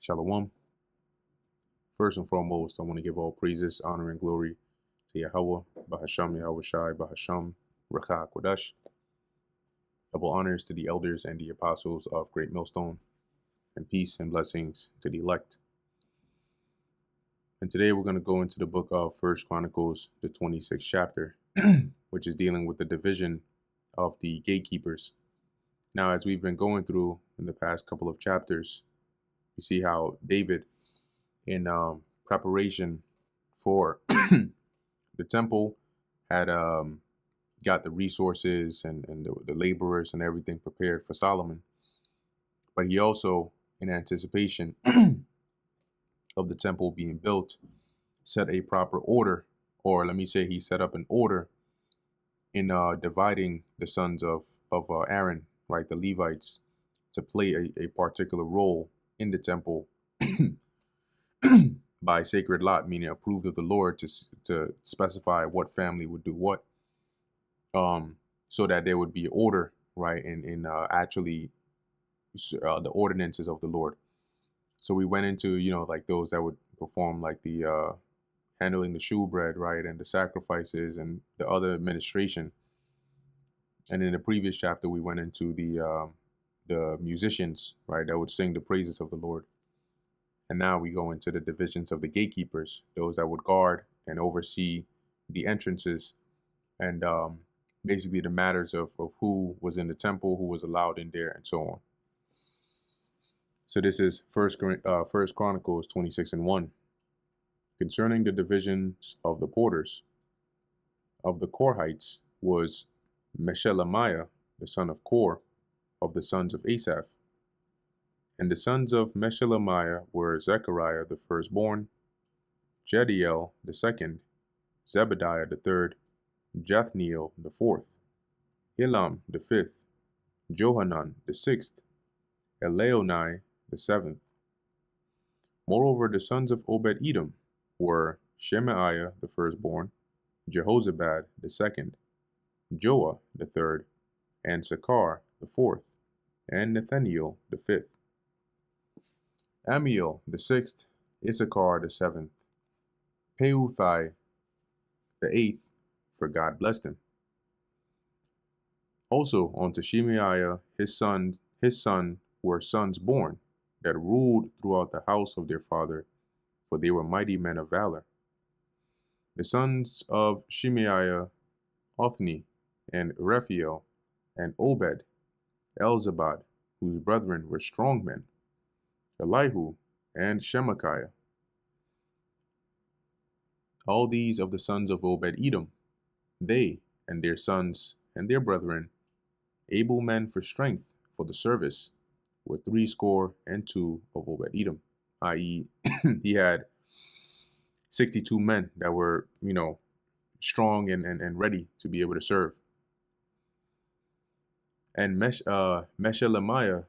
Shalom. First and foremost, I want to give all praises, honor, and glory to Yahweh, Bahasham Yahweh Shai, Bahasham Rakha Kodash. Double honors to the elders and the apostles of Great Millstone, and peace and blessings to the elect. And today we're going to go into the book of First Chronicles, the 26th chapter, which is dealing with the division of the gatekeepers. Now, as we've been going through in the past couple of chapters, you see how David, in preparation for the temple, had got the resources and the laborers and everything prepared for Solomon. But he also, in anticipation of the temple being built, set a proper order, or let me say he set up an order in dividing the sons of Aaron, right, the Levites, to play a particular role in the temple by sacred lot, meaning approved of the Lord, to specify what family would do what, so that there would be order, right, in actually the ordinances of the Lord. So we went into, like those that would perform like the handling the shewbread, right, and the sacrifices and the other administration. And in the previous chapter, we went into the musicians, right, that would sing the praises of the Lord. And now we go into the divisions of the gatekeepers, those that would guard and oversee the entrances and basically the matters of who was in the temple, who was allowed in there, and so on. So this is First Chronicles 26:1. Concerning the divisions of the porters, of the Korhites was Meshelemiah, the son of Kor, of the sons of Asaph. And the sons of Meshelemiah were Zechariah the firstborn, Jediel the second, Zebediah the third, Jathniel the fourth, Elam the fifth, Johanan the sixth, Eleonai the seventh. Moreover, the sons of Obed-Edom were Shemaiah the firstborn, Jehozabad the second, Joah the third, and Sakar the fourth, and Nathaniel the fifth. Amiel the sixth, Issachar the seventh, Peuthai the eighth, for God blessed him. Also unto Shemaiah his son were sons born, that ruled throughout the house of their father, for they were mighty men of valor. The sons of Shemaiah, Othni, and Rephael, and Obed, Elzabad, whose brethren were strong men, Elihu, and Shemachiah. All these of the sons of Obed-Edom, they and their sons and their brethren, able men for strength for the service, were 62 of Obed-Edom, i.e., he had 62 men that were, strong and ready to be able to serve. And Meshelemiah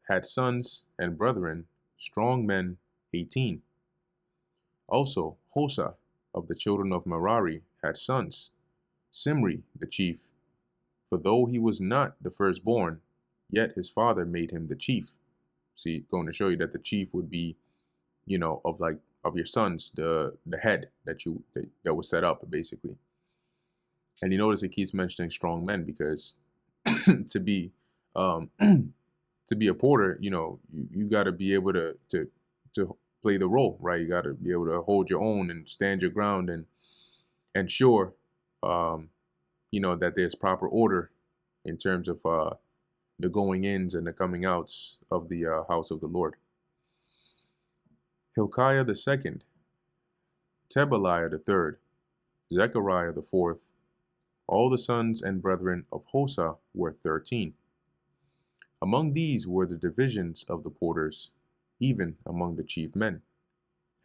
had sons and brethren, strong men, 18. Also, Hosa of the children of Merari had sons, Simri the chief, for though he was not the firstborn, yet his father made him the chief. See, going to show you that the chief would be, of your sons, the head that was set up, basically. And you notice it keeps mentioning strong men because to be a porter, you got to be able to play the role, right? You got to be able to hold your own and stand your ground and ensure, that there's proper order in terms of the going ins and the coming outs of the house of the Lord. Hilkiah the second, Tebaliah the third, Zechariah the fourth. All the sons and brethren of Hosa were 13. Among these were the divisions of the porters, even among the chief men,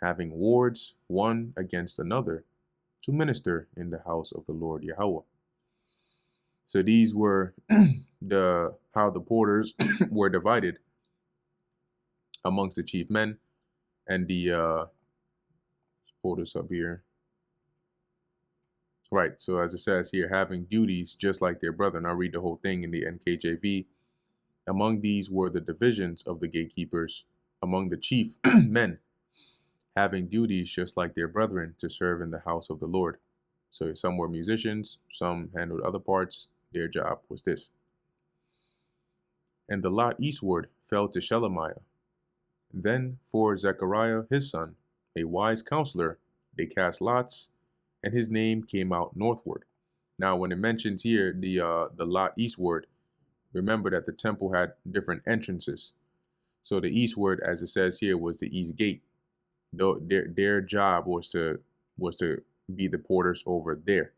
having wards one against another, to minister in the house of the Lord Yahweh. So these were how the porters were divided amongst the chief men and the porters up here. Right, so as it says here, having duties just like their brethren. I'll read the whole thing in the NKJV. Among these were the divisions of the gatekeepers, among the chief men, having duties just like their brethren to serve in the house of the Lord. So some were musicians, some handled other parts. Their job was this. And the lot eastward fell to Shelemiah. Then for Zechariah his son, a wise counselor, they cast lots, and his name came out northward. Now, when it mentions here the lot eastward, remember that the temple had different entrances. So the eastward, as it says here, was the east gate. Though their job was to be the porters over there.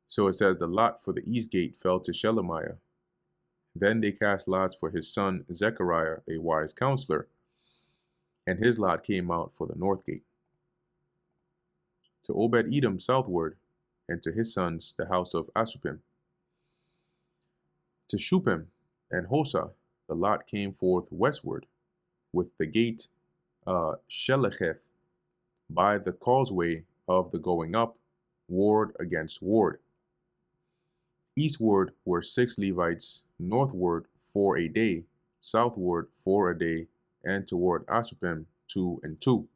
So it says the lot for the east gate fell to Shelemiah. Then they cast lots for his son Zechariah, a wise counselor, and his lot came out for the north gate. To Obed-Edom southward, and to his sons the house of Asupim. To Shupim and Hosa the lot came forth westward, with the gate Shelecheth by the causeway of the going up, ward against ward. Eastward were 6 Levites, northward 4 a day, southward 4 a day, and toward Asupim 2 and 2.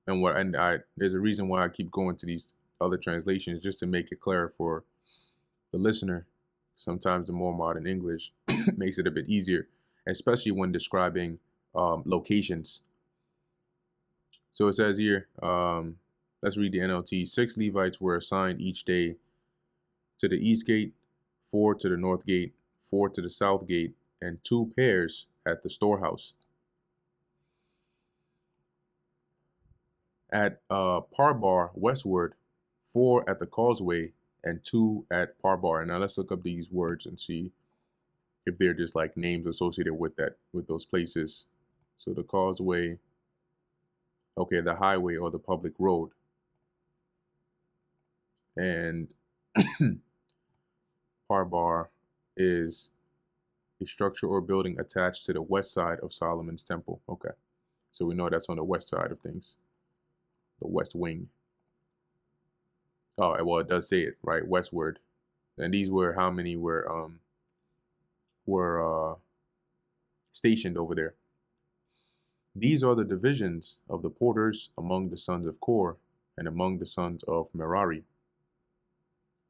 There's a reason why I keep going to these other translations, just to make it clear for the listener. Sometimes the more modern English makes it a bit easier, especially when describing locations. So it says here, let's read the NLT. 6 Levites were assigned each day to the east gate, 4 to the north gate, 4 to the south gate, and 2 pairs at the storehouse. At Parbar westward, 4 at the causeway, and 2 at Parbar. Now let's look up these words and see if they're just like names associated with those places. So the causeway, okay, the highway or the public road. And Parbar is a structure or building attached to the west side of Solomon's temple. Okay, so we know that's on the west side of things, the west wing. Oh, well, it does say it, right? Westward. And these were how many were stationed over there. These are the divisions of the porters among the sons of Kor and among the sons of Merari.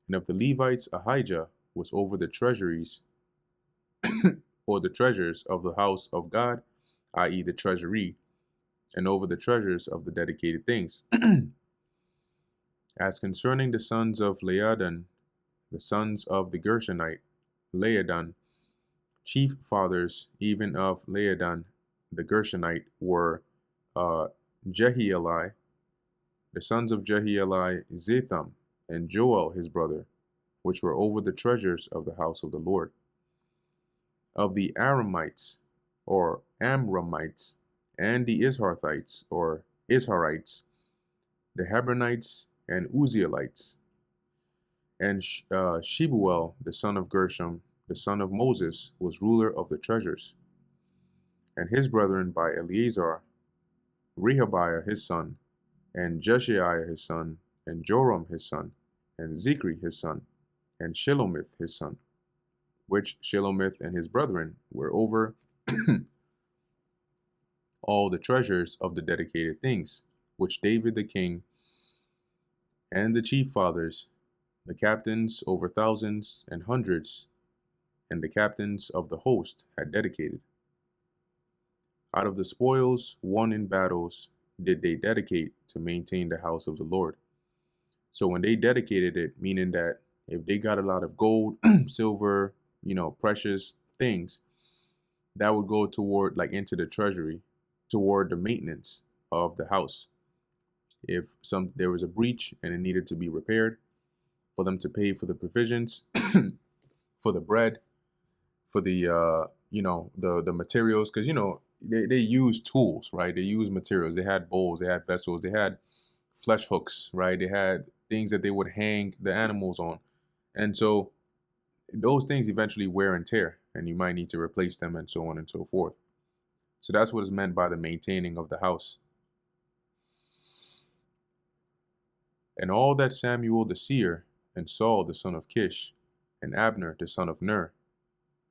And of the Levites, Ahijah was over the treasuries or the treasures of the house of God, i.e. the treasury, and over the treasures of the dedicated things. As concerning the sons of Laodan, the sons of the Gershonite, Laodan, chief fathers even of Laodan, the Gershonite, were Jehieli, the sons of Jehieli, Zetham, and Joel his brother, which were over the treasures of the house of the Lord. Of the Aramites, or Amramites, and the Isharthites, or Isharites, the Hebronites, and Uzzielites, and Shebuel, the son of Gershom, the son of Moses, was ruler of the treasures. And his brethren by Eleazar, Rehabiah his son, and Jeshaiah his son, and Joram his son, and Zichri his son, and Shelomith his son, which Shelomith and his brethren were over all the treasures of the dedicated things, which David the king and the chief fathers, the captains over thousands and hundreds, and the captains of the host had dedicated. Out of the spoils won in battles did they dedicate to maintain the house of the Lord. So when they dedicated it, meaning that if they got a lot of gold, silver, precious things, that would go toward, like, into the treasury, toward the maintenance of the house. If there was a breach and it needed to be repaired, for them to pay for the provisions, for the bread, for the the materials, because they use tools, right? They use materials. They had bowls, they had vessels, they had flesh hooks, right? They had things that they would hang the animals on, and so those things eventually wear and tear, and you might need to replace them, and so on and so forth. So that's what is meant by the maintaining of the house. And all that Samuel the seer, and Saul the son of Kish, and Abner the son of Ner,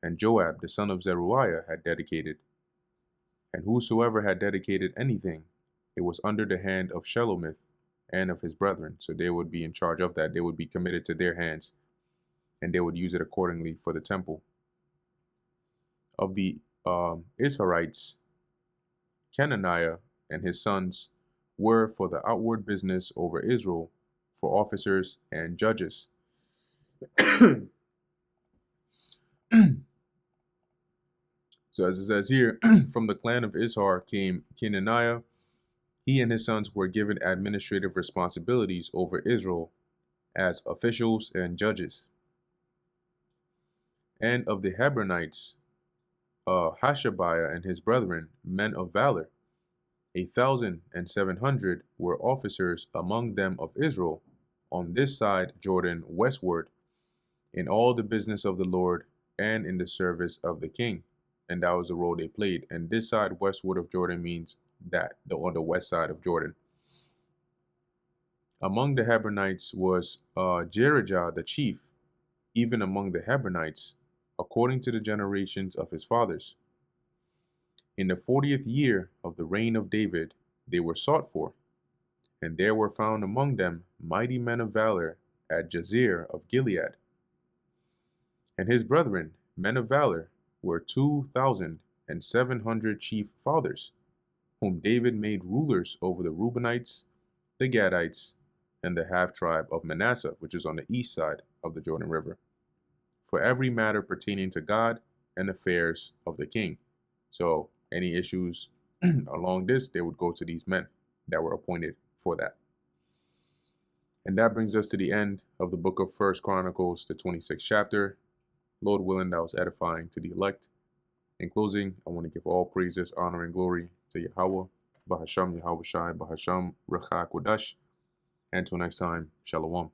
and Joab the son of Zeruiah had dedicated. And whosoever had dedicated anything, it was under the hand of Shelomith and of his brethren. So they would be in charge of that. They would be committed to their hands, and they would use it accordingly for the temple. Of the Israelites, Kenaniah and his sons were for the outward business over Israel, for officers and judges. So as it says here, from the clan of Issachar came Kenaniah. He and his sons were given administrative responsibilities over Israel as officials and judges. And of the Hebronites, Hashabiah and his brethren, men of valor, 1,700 were officers among them of Israel, on this side Jordan westward, in all the business of the Lord and in the service of the king. And that was the role they played. And this side westward of Jordan means that, on the west side of Jordan. Among the Hebronites was Jerijah the chief, even among the Hebronites, according to the generations of his fathers. In the 40th year of the reign of David, they were sought for, and there were found among them mighty men of valor at Jazer of Gilead. And his brethren, men of valor, were 2,700 chief fathers, whom David made rulers over the Reubenites, the Gadites, and the half-tribe of Manasseh, which is on the east side of the Jordan River, for every matter pertaining to God and affairs of the king. So any issues along this, they would go to these men that were appointed for that. And that brings us to the end of the book of 1 Chronicles, the 26th chapter. Lord willing, that was edifying to the elect. In closing, I want to give all praises, honor, and glory to Yahweh, Bahasham Yahweh Shai, Bahasham Rechak Wadash. Until next time, Shalom.